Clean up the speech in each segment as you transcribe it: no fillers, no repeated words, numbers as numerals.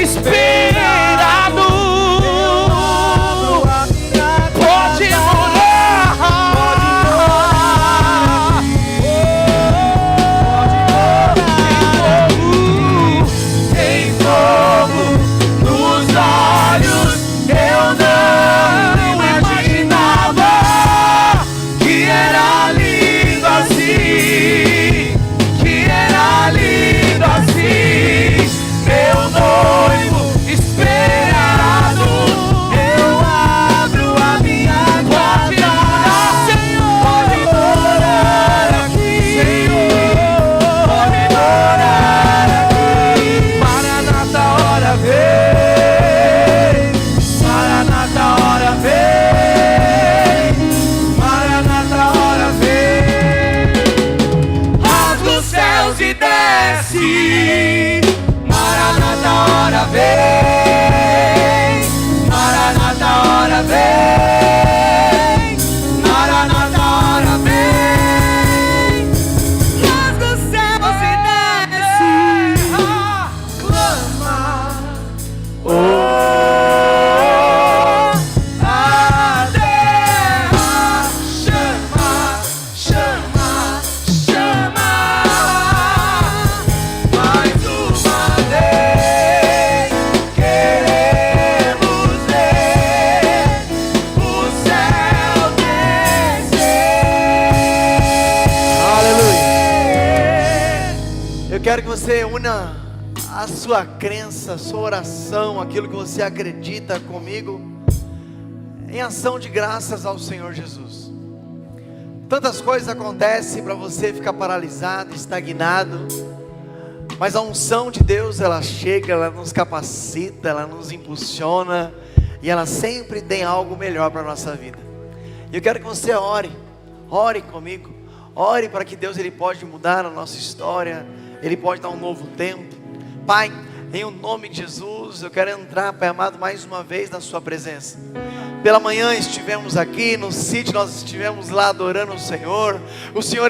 esperado. Pode morar, em fogo nos olhos. Eu não imaginava que era lindo assim, que era lindo assim. Meu noivo esperado, eu abro a minha casa. Pode morar aqui, Senhor, pode morar aqui. Maranata, hora vem, Maranata, hora vem, Maranata, hora vem. Rasga os céus e desce, Maranata, hora vem, Maranata, hora vem, Maranata, hora vem. Rasga os céus e desce, clama, oh, a terra chama, chama, chama. Mais uma vez queremos ver o céu descer. Aleluia. Eu quero que você una a sua crença, a sua oração, aquilo que você acredita comigo, em ação de graças ao Senhor Jesus. Tantas coisas acontecem para você ficar paralisado, estagnado, mas a unção de Deus, ela chega, ela nos capacita, ela nos impulsiona, e ela sempre tem algo melhor para a nossa vida. E eu quero que você ore comigo, ore para que Deus, Ele pode mudar a nossa história, Ele pode dar um novo tempo. Pai, em o nome de Jesus, eu quero entrar, Pai amado, mais uma vez na sua presença. Pela manhã estivemos aqui no sítio, nós estivemos lá adorando o Senhor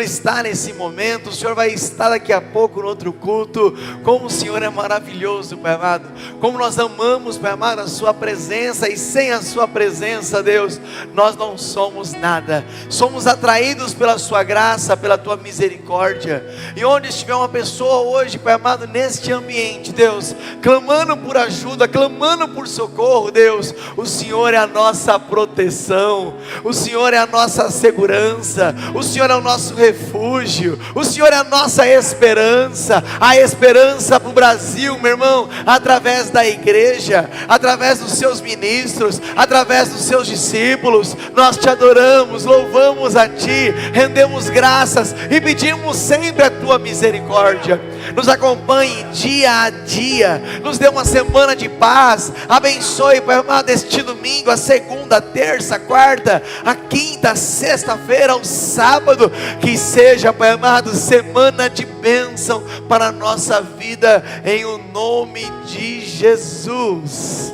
está nesse momento, o Senhor vai estar daqui a pouco no outro culto. Como o Senhor é maravilhoso, Pai amado, como nós amamos, Pai amado, a sua presença, e sem a sua presença, Deus, nós não somos nada. Somos atraídos pela sua graça, pela tua misericórdia, e onde estiver uma pessoa hoje, Pai amado, neste ambiente, Deus, clamando por ajuda, clamando por socorro, Deus, o Senhor é a nossa proteção, o Senhor é a nossa segurança, o Senhor é o nosso refúgio, o Senhor é a nossa esperança, a esperança para o Brasil, meu irmão, através da igreja, através dos seus ministros, através dos seus discípulos. Nós te adoramos, louvamos a ti, rendemos graças e pedimos sempre a tua misericórdia. Nos acompanhe dia a dia, nos dê uma semana de paz, abençoe, Pai amado, este domingo, a segunda, a terça, a quarta, a quinta, a sexta-feira, o sábado, que seja, Pai amado, semana de bênção para a nossa vida, em o nome de Jesus,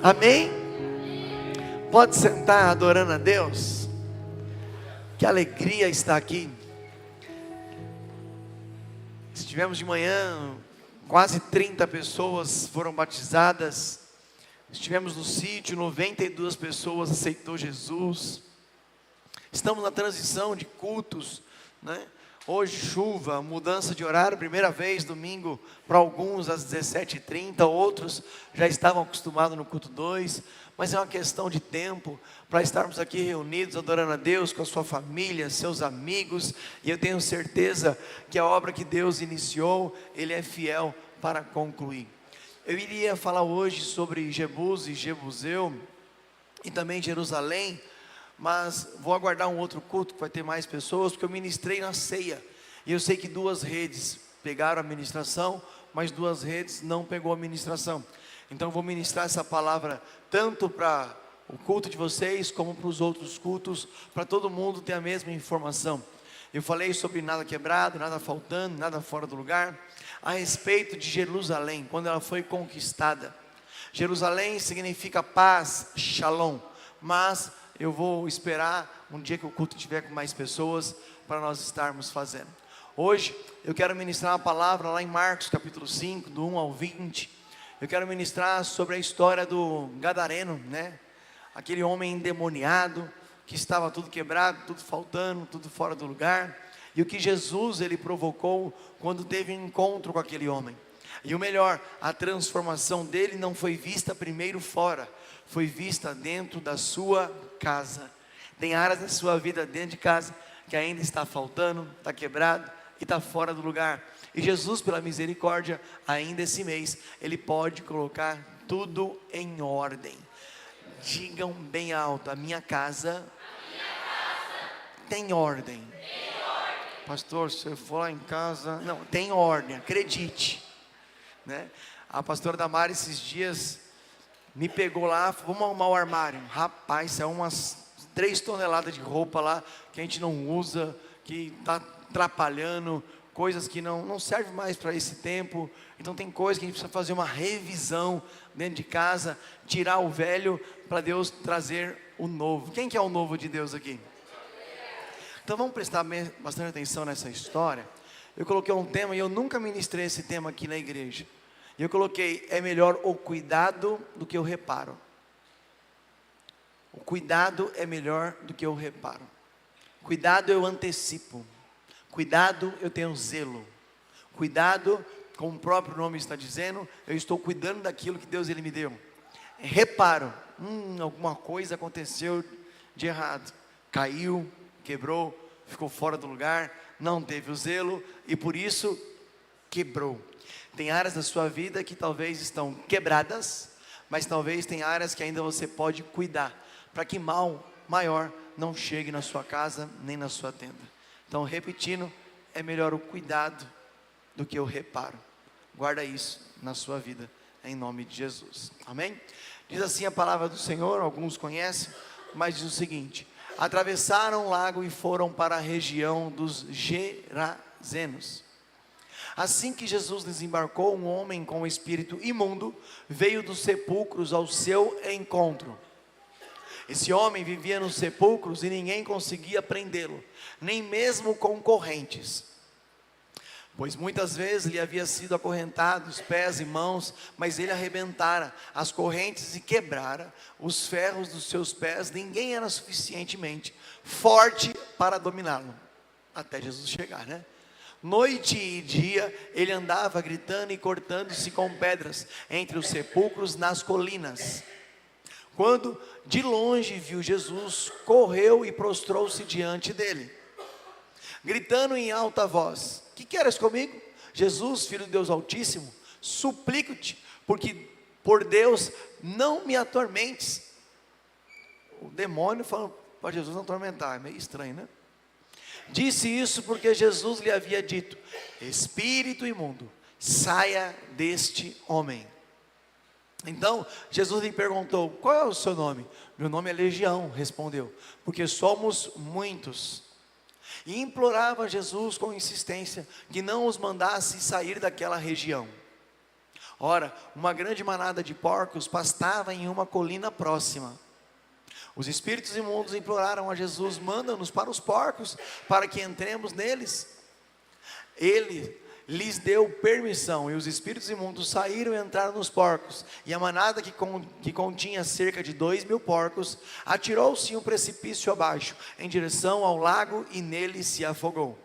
amém? Pode sentar adorando a Deus, que alegria estar aqui. Estivemos de manhã, quase 30 pessoas foram batizadas. Estivemos no sítio, 92 pessoas aceitou Jesus. Estamos na transição de cultos, né? Hoje chuva, mudança de horário, primeira vez, domingo, para alguns às 17h30, outros já estavam acostumados no culto 2, mas é uma questão de tempo, para estarmos aqui reunidos, adorando a Deus, com a sua família, seus amigos, e eu tenho certeza que a obra que Deus iniciou, Ele é fiel para concluir. Eu iria falar hoje sobre Jebus e Jebuseu, e também Jerusalém, mas vou aguardar um outro culto que vai ter mais pessoas, porque eu ministrei na ceia, e eu sei que 2 redes pegaram a ministração, mas 2 redes não pegou a ministração. Então eu vou ministrar essa palavra tanto para o culto de vocês, como para os outros cultos, para todo mundo ter a mesma informação. Eu falei sobre nada quebrado, nada faltando, nada fora do lugar, a respeito de Jerusalém, quando ela foi conquistada. Jerusalém significa paz, shalom, mas eu vou esperar um dia que o culto estiver com mais pessoas, para nós estarmos fazendo. Hoje eu quero ministrar uma palavra lá em Marcos capítulo 5, do 1 ao 20, Eu quero ministrar sobre a história do Gadareno, né? Aquele homem endemoniado, que estava tudo quebrado, tudo faltando, tudo fora do lugar. E o que Jesus, ele provocou quando teve um encontro com aquele homem. E o melhor, a transformação dele não foi vista primeiro fora, foi vista dentro da sua casa. Tem áreas da sua vida dentro de casa que ainda está faltando, está quebrado e está fora do lugar. E Jesus, pela misericórdia, ainda esse mês, Ele pode colocar tudo em ordem. Digam bem alto: a minha casa tem ordem. Pastor, se eu for lá em casa, não, tem ordem, acredite, né? A pastora Damara esses dias me pegou lá, vamos arrumar o armário. Rapaz, são umas 3 toneladas de roupa lá, que a gente não usa, que está atrapalhando, coisas que não servem mais para esse tempo. Então tem coisas que a gente precisa fazer uma revisão dentro de casa, tirar o velho, para Deus trazer o novo. Quem que é o novo de Deus aqui? Então vamos prestar bastante atenção nessa história. Eu coloquei um tema, e eu nunca ministrei esse tema aqui na igreja. E eu coloquei: é melhor o cuidado do que o reparo. O cuidado é melhor do que o reparo. Cuidado eu antecipo. Cuidado eu tenho zelo. Cuidado, como o próprio nome está dizendo, eu estou cuidando daquilo que Deus ele me deu. Reparo, alguma coisa aconteceu de errado. Caiu, quebrou, ficou fora do lugar, não teve o zelo e por isso quebrou. Tem áreas da sua vida que talvez estão quebradas, mas talvez tem áreas que ainda você pode cuidar, para que mal maior não chegue na sua casa nem na sua tenda. Então, repetindo, é melhor o cuidado do que o reparo. Guarda isso na sua vida, em nome de Jesus, amém? Diz assim a palavra do Senhor, alguns conhecem, mas diz o seguinte: atravessaram o lago e foram para a região dos Gerazenos. Assim que Jesus desembarcou, um homem com espírito imundo veio dos sepulcros ao seu encontro. Esse homem vivia nos sepulcros e ninguém conseguia prendê-lo, nem mesmo com correntes, pois muitas vezes lhe havia sido acorrentado os pés e mãos, mas ele arrebentara as correntes e quebrara os ferros dos seus pés. Ninguém era suficientemente forte para dominá-lo, até Jesus chegar, né? Noite e dia ele andava gritando e cortando-se com pedras entre os sepulcros nas colinas. Quando de longe viu Jesus, correu e prostrou-se diante dele, gritando em alta voz: que queres comigo, Jesus, filho de Deus Altíssimo? Suplico-te, porque por Deus não me atormentes. O demônio falando para Jesus não atormentar, é meio estranho, né? Disse isso porque Jesus lhe havia dito: espírito imundo, saia deste homem. Então Jesus lhe perguntou: qual é o seu nome? Meu nome é Legião, respondeu, porque somos muitos. E implorava Jesus com insistência que não os mandasse sair daquela região. Ora, uma grande manada de porcos pastava em uma colina próxima. Os espíritos imundos imploraram a Jesus: manda-nos para os porcos, para que entremos neles. Ele lhes deu permissão, e os espíritos imundos saíram e entraram nos porcos. E a manada, que continha cerca de 2.000 porcos, atirou-se em um precipício abaixo, em direção ao lago, e nele se afogou.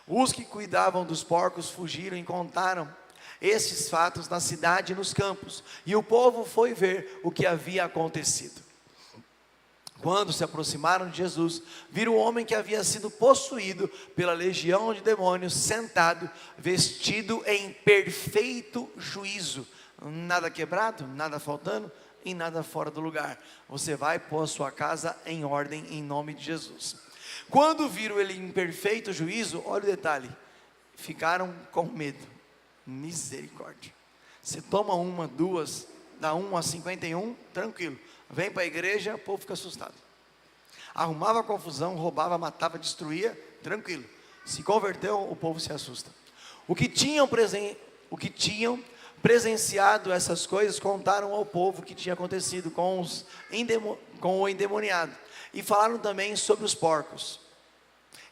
Os que cuidavam dos porcos fugiram e contaram estes fatos na cidade e nos campos, e o povo foi ver o que havia acontecido. Quando se aproximaram de Jesus, viram o homem que havia sido possuído pela legião de demônios, sentado, vestido em perfeito juízo, nada quebrado, nada faltando e nada fora do lugar. Você vai pôr a sua casa em ordem em nome de Jesus. Quando viram ele em perfeito juízo, olha o detalhe, ficaram com medo. Misericórdia. Você toma uma, duas, dá 1 a 51, tranquilo. Vem para a igreja, o povo fica assustado. Arrumava confusão, roubava, matava, destruía, tranquilo. Se converteu, o povo se assusta. O que tinham presenciado essas coisas, contaram ao povo o que tinha acontecido com o endemoniado. E falaram também sobre os porcos.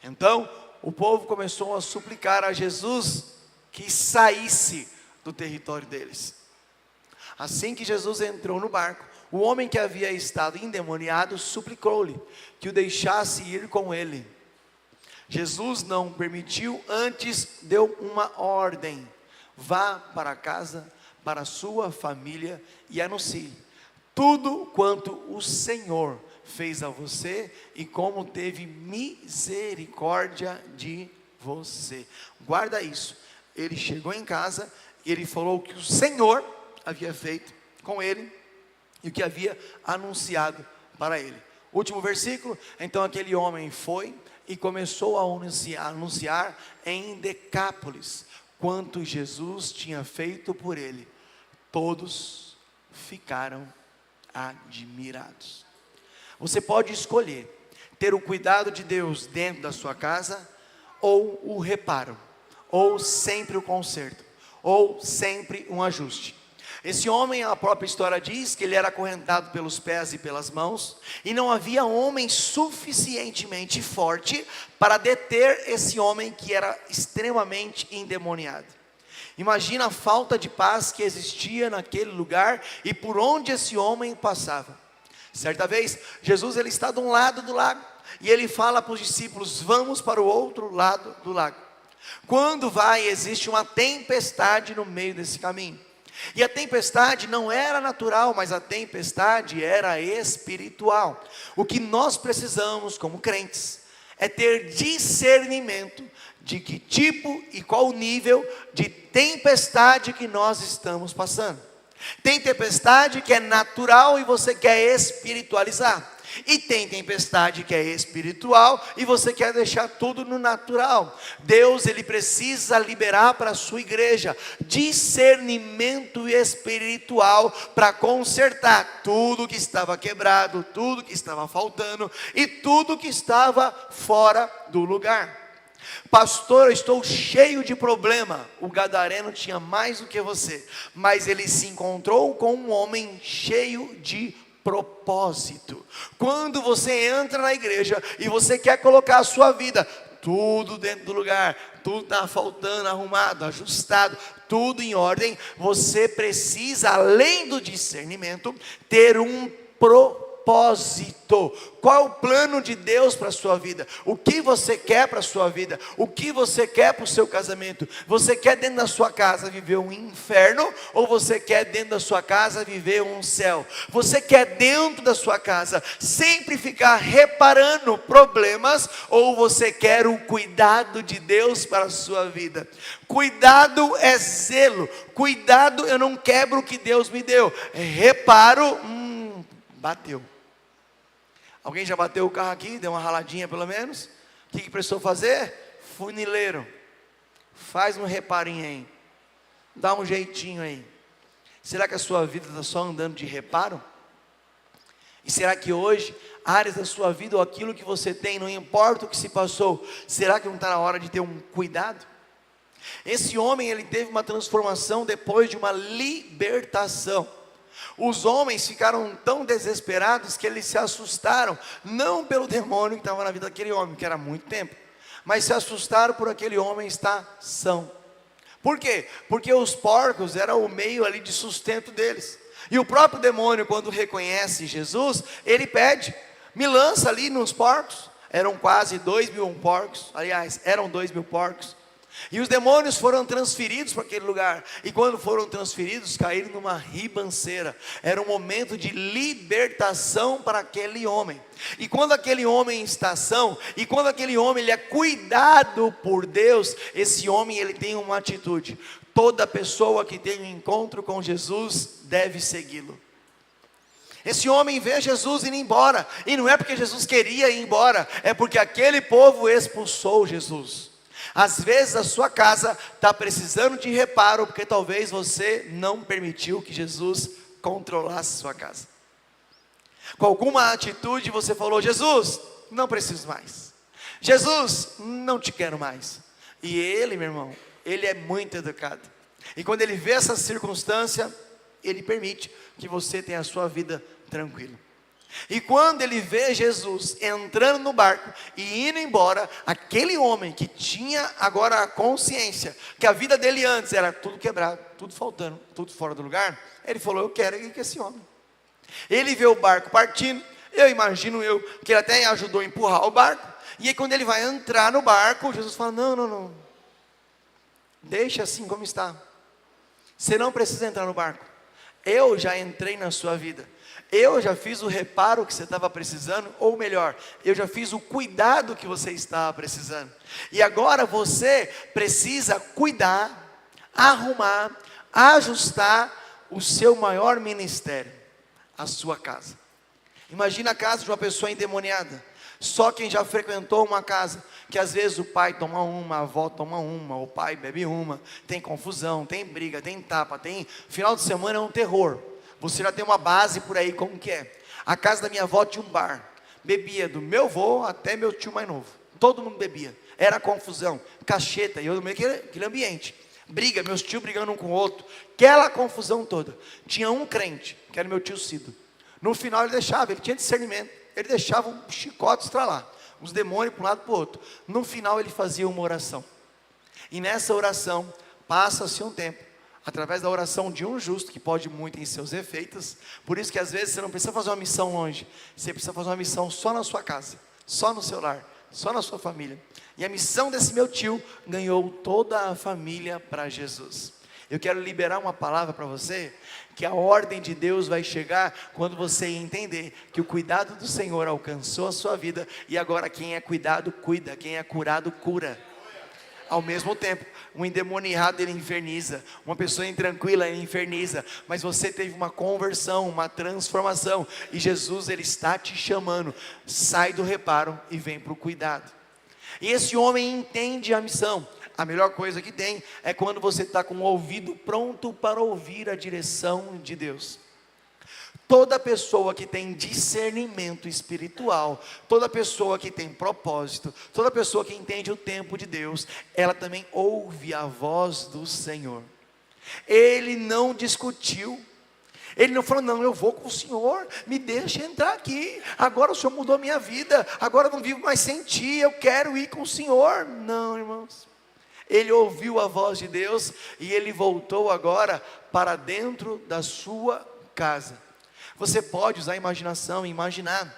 Então, o povo começou a suplicar a Jesus que saísse do território deles. Assim que Jesus entrou no barco, o homem que havia estado endemoniado suplicou-lhe que o deixasse ir com ele. Jesus não permitiu, antes deu uma ordem: vá para casa, para a sua família e anuncie tudo quanto o Senhor fez a você e como teve misericórdia de você. Guarda isso. Ele chegou em casa e ele falou o que o Senhor havia feito com ele e o que havia anunciado para ele. Último versículo: então aquele homem foi e começou a anunciar em Decápolis quanto Jesus tinha feito por ele. Todos ficaram admirados. Você pode escolher ter o cuidado de Deus dentro da sua casa, ou o reparo, ou sempre o conserto, ou sempre um ajuste. Esse homem, a própria história diz que ele era acorrentado pelos pés e pelas mãos, e não havia homem suficientemente forte para deter esse homem que era extremamente endemoniado. Imagina a falta de paz que existia naquele lugar e por onde esse homem passava. Certa vez, Jesus ele está de um lado do lago e ele fala para os discípulos: vamos para o outro lado do lago. Quando vai, existe uma tempestade no meio desse caminho. E a tempestade não era natural, mas a tempestade era espiritual. O que nós precisamos como crentes é ter discernimento de que tipo e qual nível de tempestade que nós estamos passando. Tem tempestade que é natural e você quer espiritualizar. E tem tempestade que é espiritual e você quer deixar tudo no natural. Deus ele precisa liberar para a sua igreja discernimento espiritual para consertar tudo que estava quebrado, tudo que estava faltando e tudo que estava fora do lugar. Pastor, eu estou cheio de problema. O gadareno tinha mais do que você, mas ele se encontrou com um homem cheio de propósito. Quando você entra na igreja e você quer colocar a sua vida tudo dentro do lugar, tudo está faltando, arrumado, ajustado, tudo em ordem, você precisa, além do discernimento, ter um propósito. Qual é o plano de Deus para a sua vida? O que você quer para a sua vida? O que você quer para o seu casamento? Você quer dentro da sua casa viver um inferno? Ou você quer dentro da sua casa viver um céu? Você quer dentro da sua casa sempre ficar reparando problemas? Ou você quer o cuidado de Deus para a sua vida? Cuidado é zelo. Cuidado, eu não quebro o que Deus me deu. Reparo, bateu. Alguém já bateu o carro aqui? Deu uma raladinha pelo menos? O que precisou fazer? Funileiro. Faz um reparinho aí. Dá um jeitinho aí. Será que a sua vida está só andando de reparo? E será que hoje, áreas da sua vida ou aquilo que você tem, não importa o que se passou, será que não está na hora de ter um cuidado? Esse homem, ele teve uma transformação depois de uma libertação. Os homens ficaram tão desesperados que eles se assustaram, não pelo demônio que estava na vida daquele homem, que era há muito tempo, mas se assustaram por aquele homem estar são. Por quê? Porque os porcos eram o meio ali de sustento deles. E o próprio demônio, quando reconhece Jesus, ele pede: me lança ali nos porcos. Eram quase 2.000 porcos, aliás, eram 2.000 porcos. E os demônios foram transferidos para aquele lugar. E quando foram transferidos, caíram numa ribanceira. Era um momento de libertação para aquele homem. E quando aquele homem está são, e quando aquele homem ele é cuidado por Deus, esse homem ele tem uma atitude: toda pessoa que tem um encontro com Jesus deve segui-lo. Esse homem vê Jesus indo embora, e não é porque Jesus queria ir embora, é porque aquele povo expulsou Jesus. Às vezes a sua casa está precisando de reparo, porque talvez você não permitiu que Jesus controlasse sua casa. Com alguma atitude você falou: Jesus, não preciso mais. Jesus, não te quero mais. E ele, meu irmão, ele é muito educado. E quando ele vê essa circunstância, ele permite que você tenha a sua vida tranquila. E quando ele vê Jesus entrando no barco e indo embora, aquele homem que tinha agora a consciência que a vida dele antes era tudo quebrado, tudo faltando, tudo fora do lugar, ele falou: eu quero ir com esse homem. Ele vê o barco partindo, eu imagino que ele até ajudou a empurrar o barco. E aí quando ele vai entrar no barco, Jesus fala: não, deixa assim como está. Você não precisa entrar no barco. Eu já entrei na sua vida. Eu já fiz o reparo que você estava precisando, ou melhor, eu já fiz o cuidado que você estava precisando. E agora você precisa cuidar, arrumar, ajustar o seu maior ministério, a sua casa. Imagina a casa de uma pessoa endemoniada. Só quem já frequentou uma casa, que às vezes o pai toma uma, a avó toma uma, o pai bebe uma, tem confusão, tem briga, tem tapa, tem... Final de semana é um terror. Você já tem uma base por aí como que é. A casa da minha avó tinha um bar. Bebia do meu avô até meu tio mais novo. Todo mundo bebia. Era confusão, cacheta, e eu no meio daquele ambiente. Briga, meus tios brigando um com o outro. Aquela confusão toda. Tinha um crente, que era meu tio Cido. No final ele deixava, ele tinha discernimento. Ele deixava um chicote estralar. Os demônios para um lado e para o outro. No final ele fazia uma oração. E nessa oração, passa-se um tempo. Através da oração de um justo, que pode muito em seus efeitos. Por isso que às vezes você não precisa fazer uma missão longe. Você precisa fazer uma missão só na sua casa, só no seu lar, só na sua família. E a missão desse meu tio ganhou toda a família para Jesus. Eu quero liberar uma palavra para você, que a ordem de Deus vai chegar quando você entender que o cuidado do Senhor alcançou a sua vida. E agora quem é cuidado, cuida. Quem é curado, cura. Ao mesmo tempo, um endemoniado ele inferniza, uma pessoa intranquila ele inferniza, mas você teve uma conversão, uma transformação, e Jesus ele está te chamando, sai do reparo e vem para o cuidado. E esse homem entende a missão. A melhor coisa que tem é quando você está com o ouvido pronto para ouvir a direção de Deus. Toda pessoa que tem discernimento espiritual, toda pessoa que tem propósito, toda pessoa que entende o tempo de Deus, ela também ouve a voz do Senhor. Ele não discutiu, ele não falou: não, eu vou com o Senhor, me deixa entrar aqui, agora o Senhor mudou a minha vida, agora eu não vivo mais sem Ti, eu quero ir com o Senhor. Não, irmãos, ele ouviu a voz de Deus e ele voltou agora para dentro da sua casa. Você pode usar a imaginação e imaginar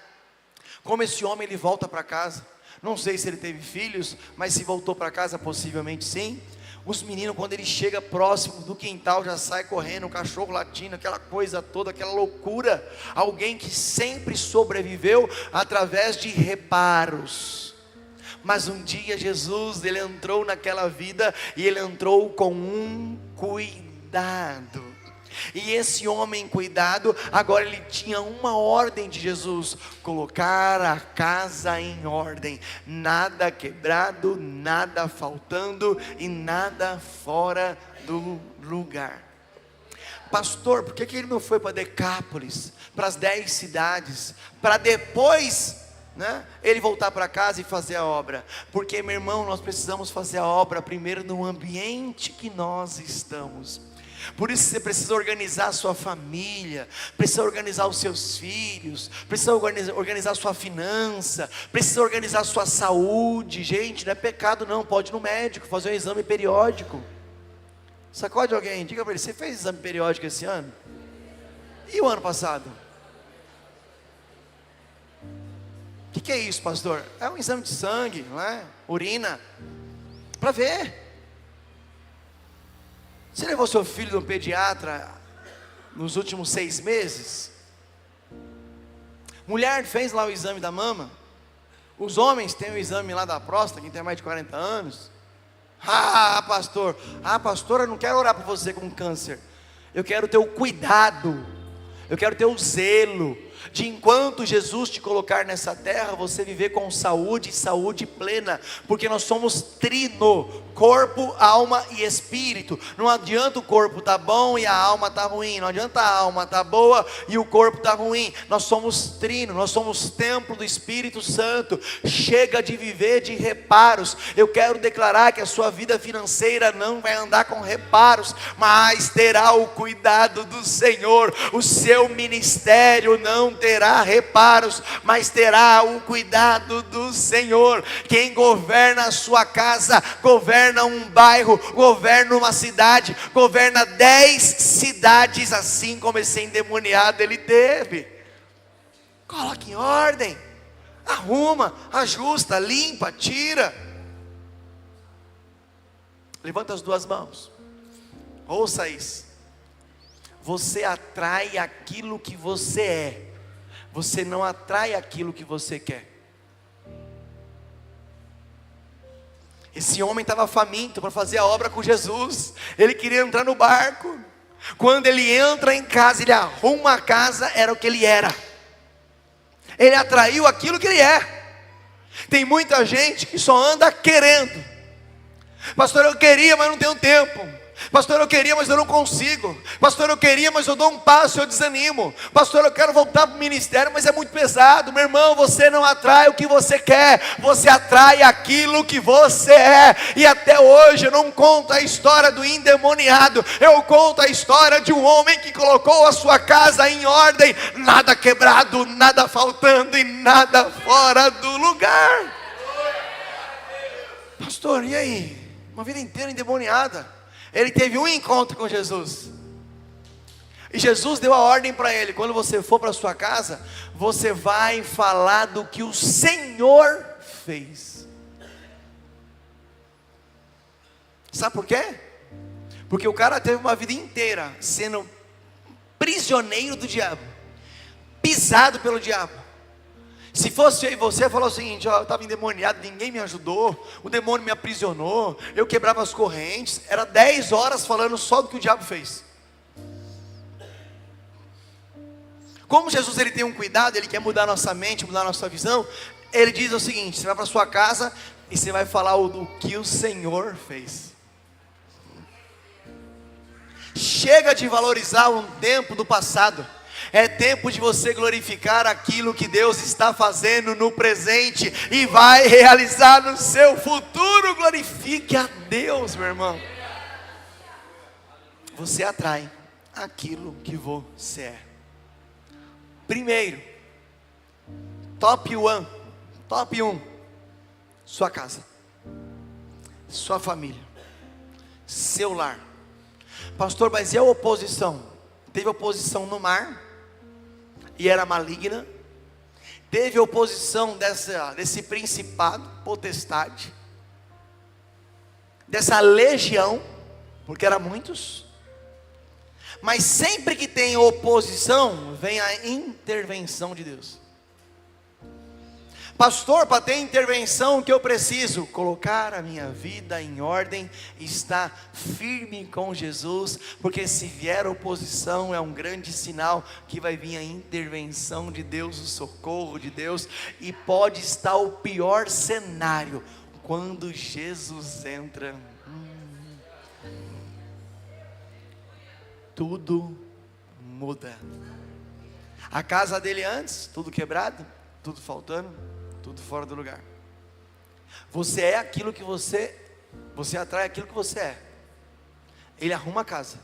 como esse homem ele volta para casa. Não sei se ele teve filhos, mas se voltou para casa, possivelmente sim. Os meninos, quando ele chega próximo do quintal, já sai correndo, o cachorro latindo, aquela coisa toda, aquela loucura. Alguém que sempre sobreviveu através de reparos. Mas um dia Jesus, ele entrou naquela vida e ele entrou com um cuidado. E esse homem cuidado, agora ele tinha uma ordem de Jesus: colocar a casa em ordem, nada quebrado, nada faltando e nada fora do lugar. Pastor, por que ele não foi para Decápolis, para as 10 cidades, para depois ele voltar para casa e fazer a obra? Porque, meu irmão, nós precisamos fazer a obra primeiro no ambiente que nós estamos. Por isso você precisa organizar a sua família, precisa organizar os seus filhos, precisa organizar a sua finança, precisa organizar a sua saúde. Gente, não é pecado não, pode ir no médico, fazer um exame periódico. Sacode alguém, diga para ele: você fez exame periódico esse ano? E o ano passado? O que é isso, pastor? É um exame de sangue, não é? Urina, para ver. Você levou seu filho no pediatra nos últimos 6 meses? Mulher fez lá o exame da mama? Os homens têm o exame lá da próstata, quem tem mais de 40 anos? Pastor, eu não quero orar por você com câncer. Eu quero ter o cuidado, eu quero ter o zelo de, enquanto Jesus te colocar nessa terra, você viver com saúde e saúde plena, porque nós somos trino, corpo, alma e espírito. Não adianta o corpo estar bom e a alma estar ruim, não adianta a alma estar boa e o corpo estar ruim. Nós somos trino, nós somos templo do Espírito Santo. Chega de viver de reparos. Eu quero declarar que a sua vida financeira não vai andar com reparos, mas terá o cuidado do Senhor. O seu ministério não não terá reparos, mas terá o cuidado do Senhor. Quem governa a sua casa, governa um bairro, governa uma cidade, governa 10 cidades, assim como esse endemoniado ele teve. Coloque em ordem, arruma, ajusta, limpa, tira. Levanta as duas mãos, ouça isso. Você atrai aquilo que você é, você não atrai aquilo que você quer. Esse homem estava faminto para fazer a obra com Jesus, ele queria entrar no barco. Quando ele entra em casa, ele arruma a casa, era o que ele era. Ele atraiu aquilo que ele é. Tem muita gente que só anda querendo. Pastor, eu queria, mas não tenho tempo. Pastor, eu queria, mas eu não consigo. Pastor, eu queria, mas eu dou um passo e eu desanimo. Pastor, eu quero voltar para o ministério, mas é muito pesado. Meu irmão, você não atrai o que você quer, você atrai aquilo que você é. E até hoje eu não conto a história do endemoniado, eu conto a história de um homem que colocou a sua casa em ordem, nada quebrado, nada faltando e nada fora do lugar. Pastor, e aí? Uma vida inteira endemoniada. Ele teve um encontro com Jesus, e Jesus deu a ordem para ele: quando você for para sua casa, você vai falar do que o Senhor fez. Sabe por quê? Porque o cara teve uma vida inteira sendo prisioneiro do diabo, pisado pelo diabo. Se fosse eu e você, falou o seguinte: ó, eu estava endemoniado, ninguém me ajudou, o demônio me aprisionou, eu quebrava as correntes. Era 10 horas falando só do que o diabo fez. Como Jesus ele tem um cuidado, ele quer mudar nossa mente, mudar nossa visão. Ele diz o seguinte: você vai para sua casa e você vai falar do que o Senhor fez. Chega de valorizar um tempo do passado. É tempo de você glorificar aquilo que Deus está fazendo no presente e vai realizar no seu futuro. Glorifique a Deus, meu irmão. Você atrai aquilo que você é. Primeiro, top 1, sua casa, sua família, seu lar. Pastor, mas e a oposição? Teve oposição no mar, e era maligna. Teve oposição desse principado, potestade, dessa legião, porque eram muitos. Mas sempre que tem oposição, vem a intervenção de Deus. Pastor, para ter intervenção, o que eu preciso? Colocar a minha vida em ordem, estar firme com Jesus, porque se vier oposição, é um grande sinal que vai vir a intervenção de Deus, o socorro de Deus, e pode estar o pior cenário, quando Jesus entra, tudo muda. A casa dele antes, tudo quebrado, tudo faltando, tudo fora do lugar. Você é aquilo que você atrai aquilo que você é. Ele arruma a casa,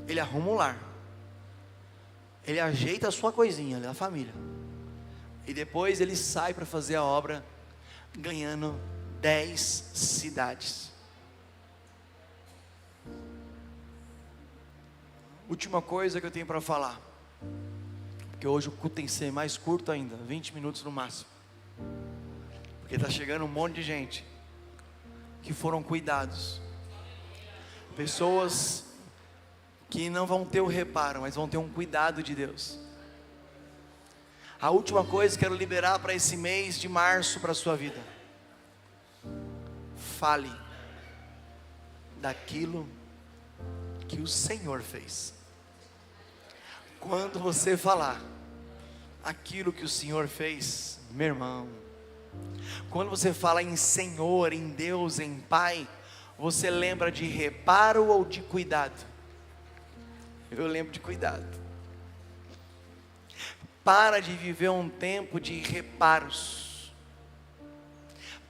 ele arruma o lar, ele ajeita a sua coisinha, a família, e depois ele sai para fazer a obra, ganhando 10 cidades. Última coisa que eu tenho para falar, porque hoje o culto tem que ser mais curto ainda, 20 minutos no máximo, porque está chegando um monte de gente que foram cuidados, pessoas que não vão ter o reparo, mas vão ter um cuidado de Deus. A última coisa que quero liberar para esse mês de março para a sua vida: fale daquilo que o Senhor fez. Quando você falar aquilo que o Senhor fez, meu irmão, quando você fala em Senhor, em Deus, em Pai, você lembra de reparo ou de cuidado? Eu lembro de cuidado. Para de viver um tempo de reparos.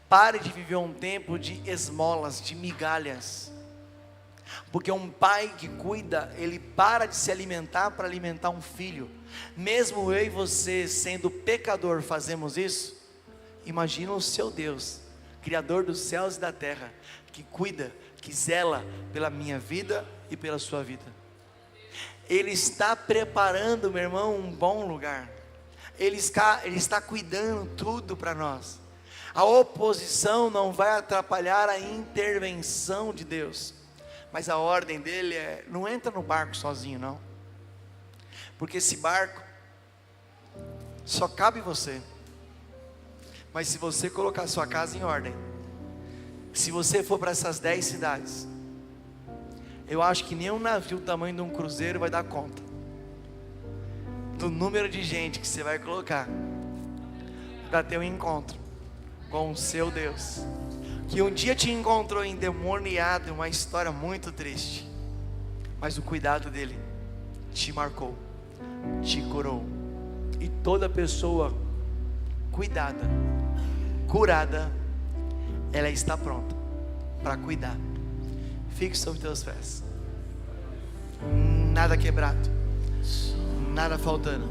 Pare de viver um tempo de esmolas, de migalhas. Porque um pai que cuida, ele para de se alimentar para alimentar um filho. Mesmo eu e você sendo pecador fazemos isso. Imagina o seu Deus, Criador dos céus e da terra, que cuida, que zela pela minha vida e pela sua vida. Ele está preparando, meu irmão, um bom lugar. Ele está cuidando tudo para nós. A oposição não vai atrapalhar a intervenção de Deus. Mas a ordem dele é: não entra no barco sozinho não. Porque esse barco só cabe você. Mas se você colocar sua casa em ordem, se você for para essas 10 cidades, eu acho que nem um navio do tamanho de um cruzeiro vai dar conta do número de gente que você vai colocar para ter um encontro com o seu Deus, que um dia te encontrou endemoniado, uma história muito triste, mas o cuidado dele te marcou, te curou. E toda pessoa cuidada, curada, ela está pronta para cuidar. Fique sobre teus pés. Nada quebrado, nada faltando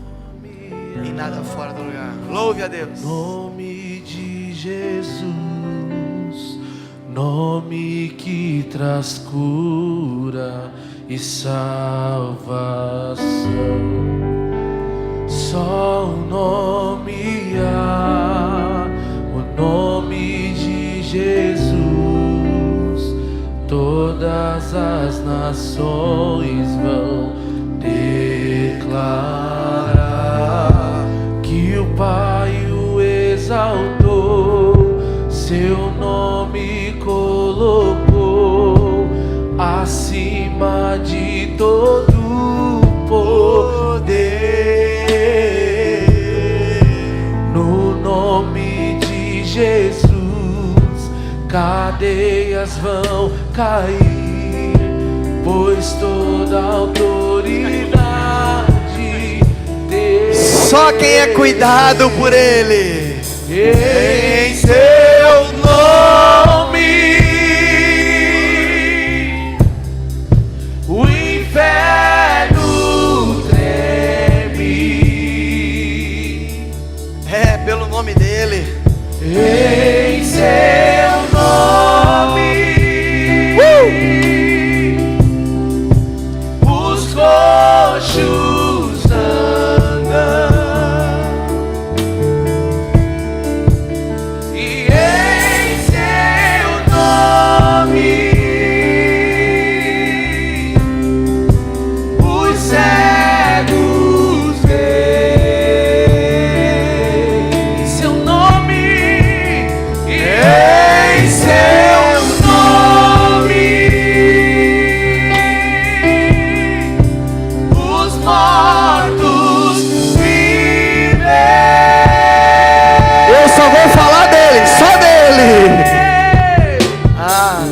e nada fora do lugar. Louve a Deus. Nome de Jesus, nome que traz cura e salvação. Só o nome há, o nome de Jesus. Todas as nações vão declarar que o Pai o exaltou, seu nome colocou acima de todo poder. No nome de Jesus, cadeias vão cair, pois toda autoridade dele. Só quem é cuidado por Ele. Em seu nome, o inferno treme. É pelo nome dele. Em seu nome, os coxos andam. E em seu nome, os cegos veem. Em seu nome, em seu nome, os mortos vivem. Eu só vou falar dele, só dele. Ah,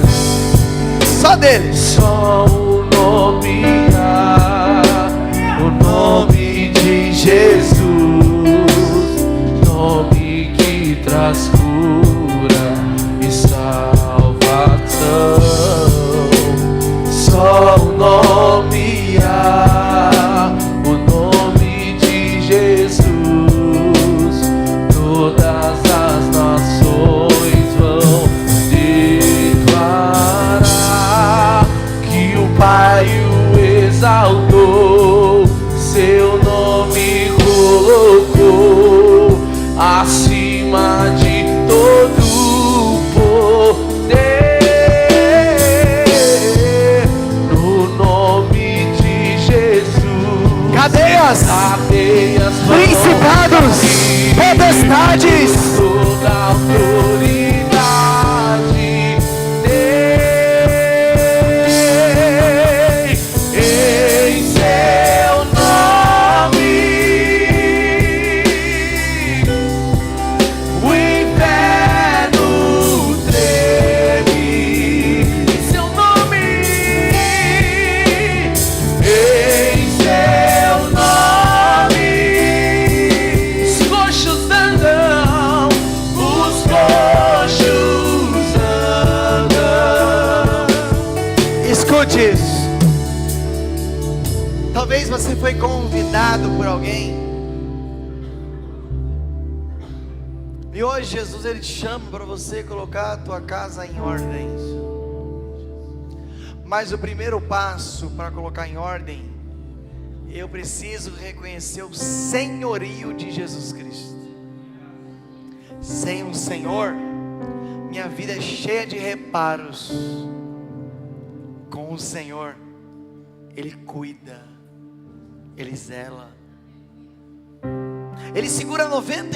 só dele. Só o nome há, o nome de Jesus, nome que traz cura e salvação. Só o nome há, o nome de Jesus. Todas as nações vão declarar que o Pai o exaltou, seu nome colocou acima de todo poder. No nome de Jesus, Cadeias, cadeias vão principados, cair, potestades, toda autoridade tem em seu nome. O inferno treme em seu nome. Em seu nome, os coxos andam, os coxos Talvez você foi convidado por alguém. E hoje Jesus ele te chama para você colocar a tua casa em ordem. Mas o primeiro passo para colocar em ordem, eu preciso reconhecer o senhorio de Jesus Cristo. Sem o Senhor, minha vida é cheia de reparos. Com o Senhor, Ele cuida, Ele zela, Ele segura 99